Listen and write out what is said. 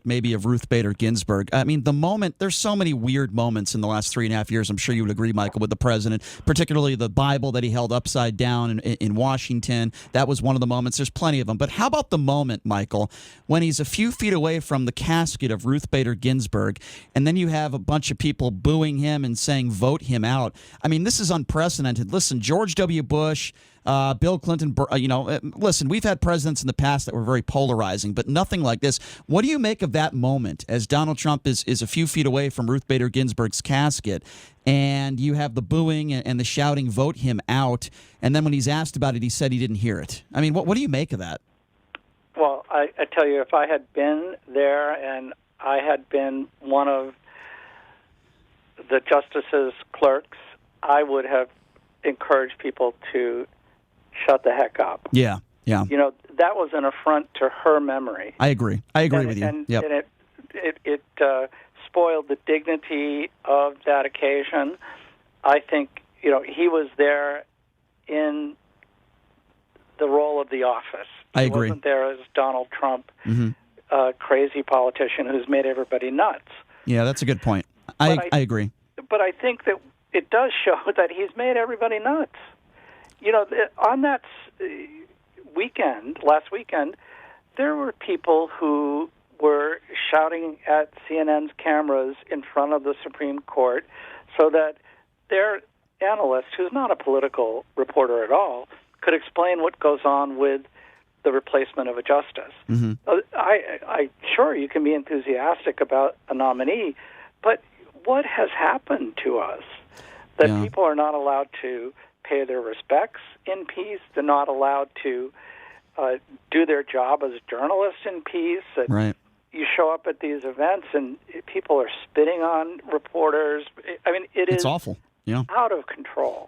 maybe of Ruth Bader Ginsburg. I mean, the moment, there's so many weird moments in the last 3.5 years, I'm sure you would agree, Michael, with the president, particularly the Bible that he held upside down in Washington. That was one of the moments. There's plenty of them. But how about the moment, Michael, when he's a few feet away from the casket of Ruth Bader Ginsburg, and then you have a bunch of people booing him and saying, vote him out. I mean, this is unprecedented. Listen, George W. Bush, Bill Clinton, listen, we've had presidents in the past that were very polarizing, but nothing like this. What do you make of that moment as Donald Trump is a few feet away from Ruth Bader Ginsburg's casket, and you have the booing and the shouting, vote him out, and then when he's asked about it, he said he didn't hear it? I mean, what do you make of that? Well, I tell you, if I had been there and I had been one of the justice's clerks, I would have encouraged people to shut the heck up. Yeah. You know, that was an affront to her memory. I agree with you. And it spoiled the dignity of that occasion. I think, you know, he was there in the role of the office. I agree. He wasn't there as Donald Trump, crazy politician who's made everybody nuts. Yeah, that's a good point. I agree. But I think that it does show that he's made everybody nuts. You know, on that last weekend, there were people who were shouting at CNN's cameras in front of the Supreme Court so that their analyst, who's not a political reporter at all, could explain what goes on with the replacement of a justice. I sure, you can be enthusiastic about a nominee, but what has happened to us that people are not allowed to pay their respects in peace? They're not allowed to do their job as journalists in peace. And right. You show up at these events and people are spitting on reporters. I mean, it's awful. Yeah. Out of control.